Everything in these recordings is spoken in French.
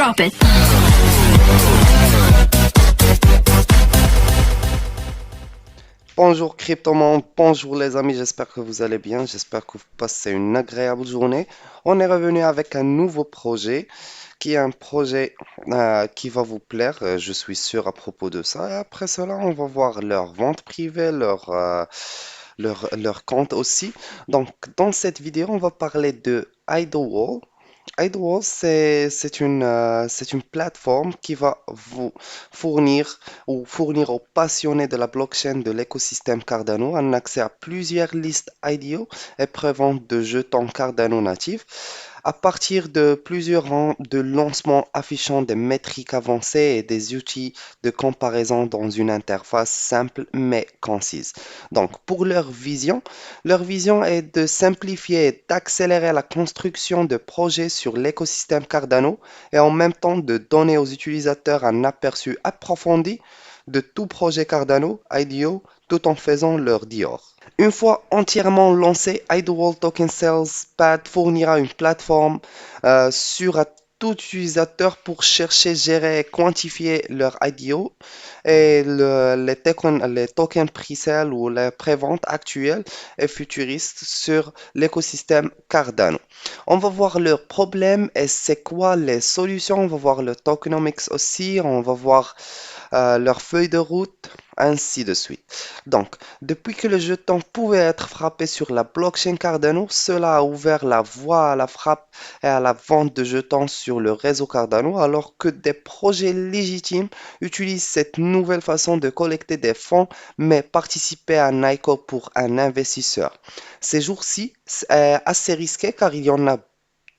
Drop it. Bonjour Cryptoman, bonjour les amis, j'espère que vous allez bien, j'espère que vous passez une agréable journée. On est revenu avec un nouveau projet qui est un projet qui va vous plaire, je suis sûr à propos de ça. Et après cela, on va voir leur vente privée, leur compte aussi. Donc, dans cette vidéo, on va parler de Idlewall. Idlewall, c'est une plateforme qui va vous fournir aux passionnés de la blockchain de l'écosystème Cardano un accès à plusieurs listes IDO et prévente de jetons Cardano natifs à partir de plusieurs rangs de lancement affichant des métriques avancées et des outils de comparaison dans une interface simple mais concise. Donc, pour leur vision est de simplifier et d'accélérer la construction de projets sur l'écosystème Cardano et en même temps de donner aux utilisateurs un aperçu approfondi de tout projet Cardano IDO tout en faisant leur Dior. Une fois entièrement lancé, Idlewild Token Sales Pad fournira une plateforme sur à tout utilisateur pour chercher, gérer et quantifier leur IDO et les tokens pre-sale ou les préventes actuelles et futuristes sur l'écosystème Cardano. On va voir leurs problèmes et c'est quoi les solutions. On va voir le tokenomics aussi. On va voir leur feuille de route, ainsi de suite. Donc, depuis que le jeton pouvait être frappé sur la blockchain Cardano, cela a ouvert la voie à la frappe et à la vente de jetons sur le réseau Cardano, alors que des projets légitimes utilisent cette nouvelle façon de collecter des fonds, mais participer à un ICO pour un investisseur. Ces jours-ci, c'est assez risqué car il y en a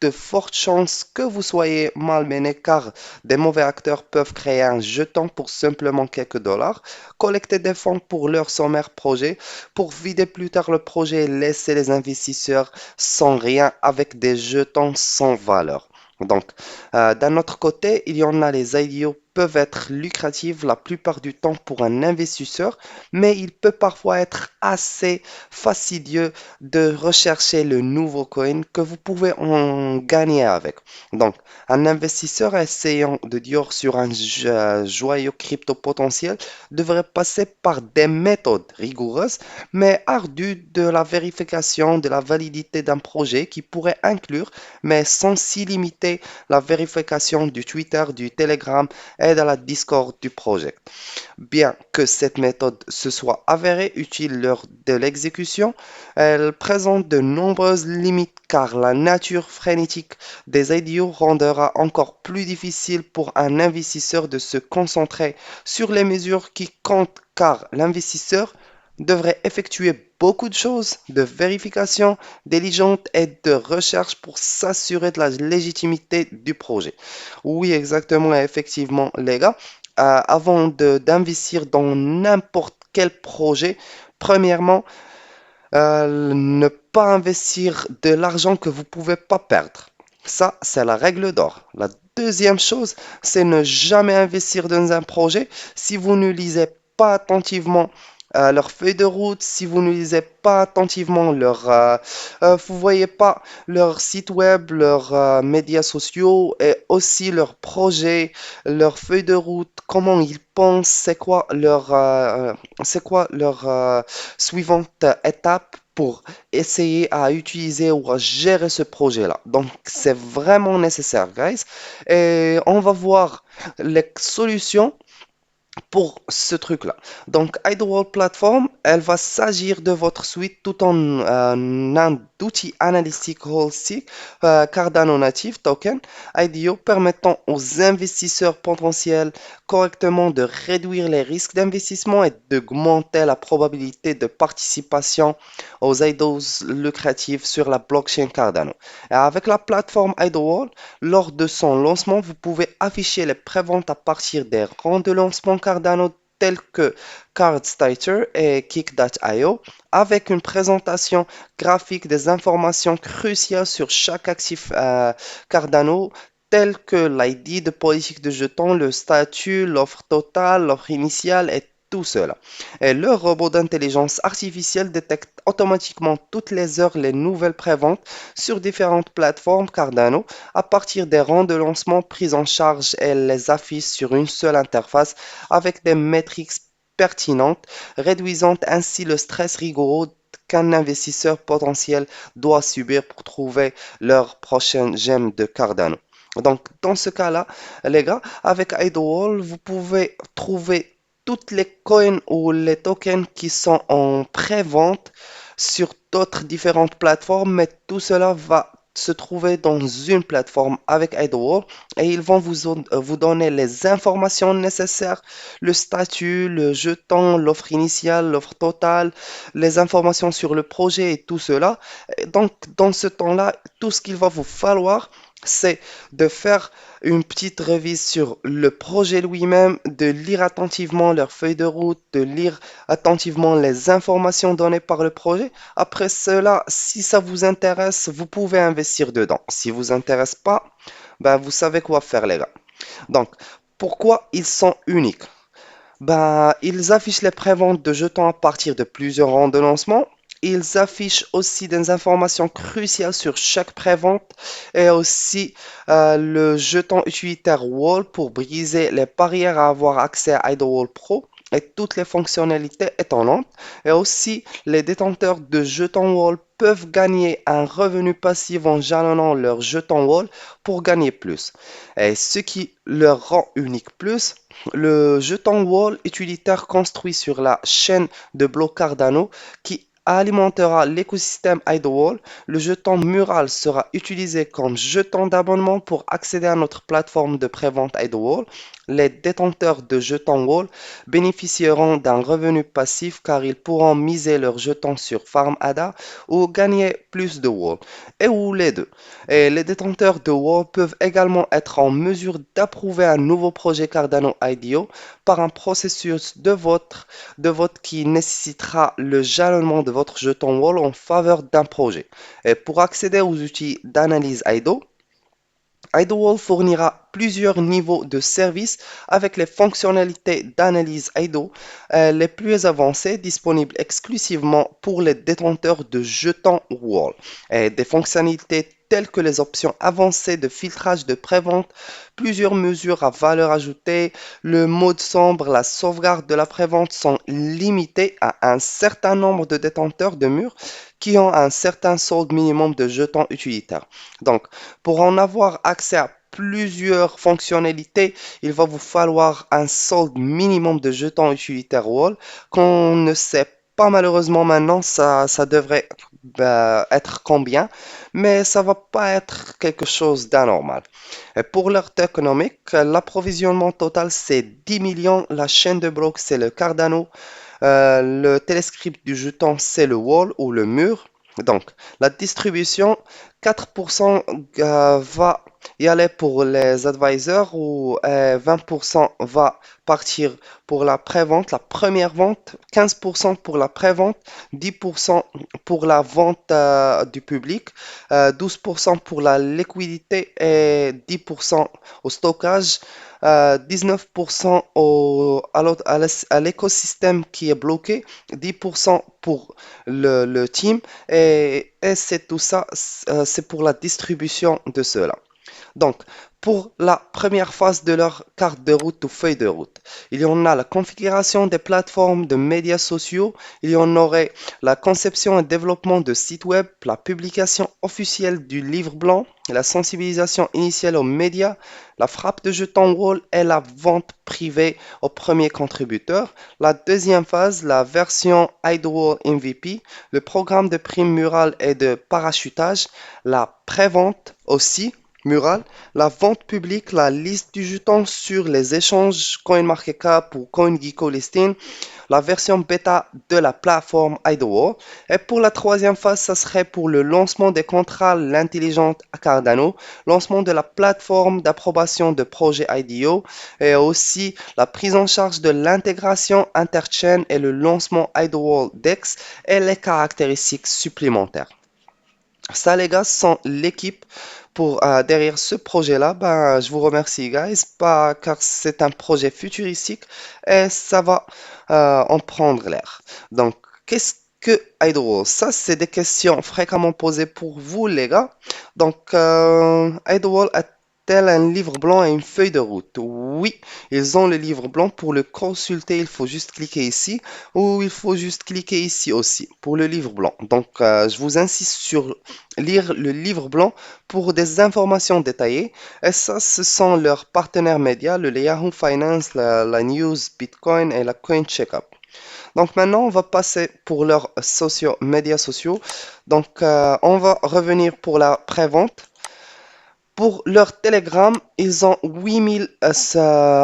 de fortes chances que vous soyez malmené car des mauvais acteurs peuvent créer un jeton pour simplement quelques dollars, collecter des fonds pour leur sommaire projet, pour vider plus tard le projet et laisser les investisseurs sans rien avec des jetons sans valeur. Donc, d'un autre côté, il y en a les IDO peuvent être lucratifs la plupart du temps pour un investisseur, mais il peut parfois être assez fastidieux de rechercher le nouveau coin que vous pouvez en gagner avec. Donc, un investisseur essayant de dire sur un joyau crypto potentiel devrait passer par des méthodes rigoureuses mais ardues de la vérification de la validité d'un projet qui pourrait inclure, mais sans s'y limiter, la vérification du Twitter, du Telegram et de la Discord du projet. Bien que cette méthode se soit avérée utile lors de l'exécution, elle présente de nombreuses limites car la nature frénétique des idiots rendra encore plus difficile pour un investisseur de se concentrer sur les mesures qui comptent car l'investisseur devrait effectuer beaucoup de choses, de vérification diligente et de recherche pour s'assurer de la légitimité du projet. Oui, exactement, effectivement, les gars. Avant d'investir dans n'importe quel projet, premièrement, ne pas investir de l'argent que vous ne pouvez pas perdre. Ça, c'est la règle d'or. La deuxième chose, c'est ne jamais investir dans un projet si vous ne lisez pas attentivement leur feuille de route, si vous ne lisez pas attentivement vous voyez pas leur site web, leurs médias sociaux et aussi leurs projets, leur feuille de route, comment ils pensent, c'est quoi leur suivante étape pour essayer à utiliser ou à gérer ce projet-là. Donc, c'est vraiment nécessaire, guys. Et on va voir les solutions pour ce truc-là. Donc, Idlewild Platform, elle va s'agir de votre suite tout en un outil analytique holistique Cardano Native Token IDO permettant aux investisseurs potentiels correctement de réduire les risques d'investissement et d'augmenter la probabilité de participation aux IDOs lucratifs sur la blockchain Cardano. Et avec la plateforme Idlewild, lors de son lancement, vous pouvez afficher les préventes à partir des rangs de lancement Cardano tels que CardStarter et Kick.io avec une présentation graphique des informations cruciales sur chaque actif Cardano tels que l'ID de politique de jetons, le statut, l'offre totale, l'offre initiale et tout seul. Et leur robot d'intelligence artificielle détecte automatiquement toutes les heures les nouvelles préventes sur différentes plateformes Cardano à partir des rangs de lancement pris en charge et les affiche sur une seule interface avec des métriques pertinentes, réduisant ainsi le stress rigoureux qu'un investisseur potentiel doit subir pour trouver leur prochaine gemme de Cardano. Donc, dans ce cas-là, les gars, avec Idlewall, vous pouvez trouver toutes les coins ou les tokens qui sont en pré-vente sur d'autres différentes plateformes, mais tout cela va se trouver dans une plateforme avec Idlewall et ils vont vous donner les informations nécessaires, le statut, le jeton, l'offre initiale, l'offre totale, les informations sur le projet et tout cela. Et donc, dans ce temps-là, tout ce qu'il va vous falloir, c'est de faire une petite revise sur le projet lui-même, de lire attentivement leur feuille de route, de lire attentivement les informations données par le projet. Après cela, si ça vous intéresse, vous pouvez investir dedans. Si vous intéresse pas, ben vous savez quoi faire les gars. Donc, pourquoi ils sont uniques? Ben, ils affichent les préventes de jetons à partir de plusieurs rangs de lancement. Ils affichent aussi des informations cruciales sur chaque prévente et aussi le jeton utilitaire Wall pour briser les barrières à avoir accès à Idlewall Pro et toutes les fonctionnalités étonnantes. Et aussi, les détenteurs de jetons Wall peuvent gagner un revenu passif en jalonnant leur jeton Wall pour gagner plus. Et ce qui leur rend unique plus, le jeton Wall utilitaire construit sur la chaîne de blocs Cardano qui alimentera l'écosystème Idlewall. Le jeton Mural sera utilisé comme jeton d'abonnement pour accéder à notre plateforme de prévente Idlewall. Les détenteurs de jetons Wall bénéficieront d'un revenu passif car ils pourront miser leurs jetons sur FarmAda ou gagner plus de Wall, et ou les deux. Et les détenteurs de Wall peuvent également être en mesure d'approuver un nouveau projet Cardano IDO par un processus de vote qui nécessitera le jalonnement de votre jeton Wall en faveur d'un projet. Et pour accéder aux outils d'analyse IDO, Idlewall fournira plusieurs niveaux de service avec les fonctionnalités d'analyse IDO les plus avancées disponibles exclusivement pour les détenteurs de jetons Wall. Et des fonctionnalités telles que les options avancées de filtrage de prévente, plusieurs mesures à valeur ajoutée, le mode sombre, la sauvegarde de la prévente sont limitées à un certain nombre de détenteurs de murs qui ont un certain solde minimum de jetons utilitaires. Donc, pour en avoir accès à plusieurs fonctionnalités, il va vous falloir un solde minimum de jetons utilitaires Wall qu'on ne sait pas malheureusement maintenant, ça devrait être combien, mais ça va pas être quelque chose d'anormal. Et pour leur économique, l'approvisionnement total c'est 10 millions, la chaîne de blocs c'est le Cardano, le télescript du jeton, c'est le wall ou le mur. Donc, la distribution, 4% va y aller pour les advisors ou 20% va partir pour la prévente, la première vente, 15% pour la prévente, 10% pour la vente du public, 12% pour la liquidité et 10% au stockage. 19% à l'écosystème qui est bloqué, 10% pour le team et c'est tout ça, c'est pour la distribution de cela. Donc, pour la première phase de leur carte de route ou feuille de route, il y en a la configuration des plateformes de médias sociaux, il y en aurait la conception et développement de sites web, la publication officielle du livre blanc, la sensibilisation initiale aux médias, la frappe de jetons wall et la vente privée aux premiers contributeurs. La deuxième phase, la version Idlewall MVP, le programme de prime murale et de parachutage, la prévente aussi Mural, la vente publique, la liste du jeton sur les échanges CoinMarketCap ou CoinGecko Listing, la version bêta de la plateforme Idlewall. Et pour la troisième phase, ça serait pour le lancement des contrats l'intelligente Cardano, lancement de la plateforme d'approbation de projet IDO et aussi la prise en charge de l'intégration interchain et le lancement Idlewall DEX et les caractéristiques supplémentaires. Ça, les gars, sont l'équipe pour derrière ce projet-là. Ben, je vous remercie, guys, pas, car c'est un projet futuristique et ça va en prendre l'air. Donc, qu'est-ce que Hydro? Ça, c'est des questions fréquemment posées pour vous, les gars. Donc, Hydro a-t-elle un livre blanc et une feuille de route? Oui, ils ont le livre blanc. Pour le consulter, il faut juste cliquer ici ou il faut juste cliquer ici aussi pour le livre blanc. Donc, je vous insiste sur lire le livre blanc pour des informations détaillées. Et ça, ce sont leurs partenaires médias, le Yahoo Finance, la News, Bitcoin et la Coin Checkup. Donc maintenant, on va passer pour leurs médias sociaux. Donc, on va revenir pour la prévente. Pour leur Telegram, ils ont 8000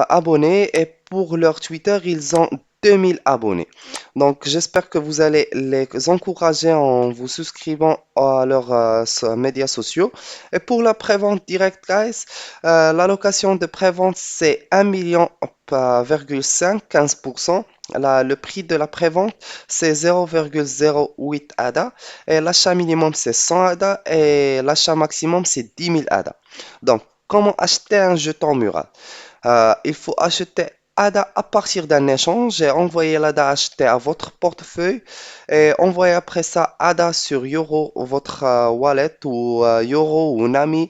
abonnés et pour leur Twitter, ils ont 2000 abonnés. Donc, j'espère que vous allez les encourager en vous souscrivant à leurs médias sociaux. Et pour la prévente directe, guys, l'allocation de prévente, c'est 1,5 million, 15%. Le prix de la prévente, c'est 0,08 ADA. Et l'achat minimum, c'est 100 ADA. Et l'achat maximum, c'est 10 000 ADA. Donc, comment acheter un jeton mural? Il faut acheter ADA à partir d'un échange et envoyer l'ADA acheté à votre portefeuille et envoyer après ça ADA sur Euro, votre wallet ou Euro ou Nami,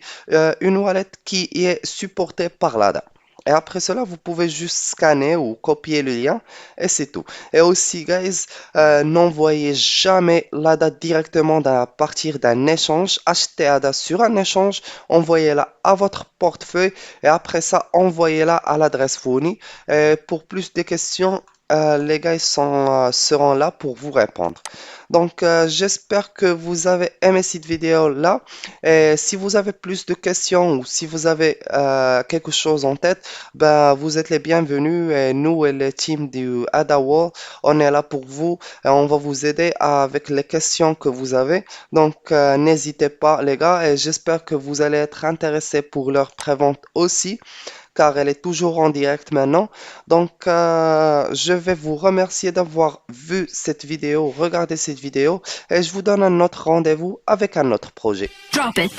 une wallet qui est supportée par l'ADA. Et après cela, vous pouvez juste scanner ou copier le lien et c'est tout. Et aussi, guys, n'envoyez jamais l'ADA directement à partir d'un échange. Achetez ADA sur un échange, envoyez-la à votre portefeuille et après ça, envoyez-la à l'adresse fournie. Et pour plus de questions, les gars seront là pour vous répondre. Donc, j'espère que vous avez aimé cette vidéo-là. Et si vous avez plus de questions ou si vous avez quelque chose en tête, ben, vous êtes les bienvenus. Et nous et le team du AdaWall, on est là pour vous. Et on va vous aider avec les questions que vous avez. Donc, n'hésitez pas, les gars. Et j'espère que vous allez être intéressés pour leur prévente aussi car elle est toujours en direct maintenant. Donc, je vais vous remercier d'avoir vu cette vidéo, regardé cette vidéo, et je vous donne un autre rendez-vous avec un autre projet. Drop it.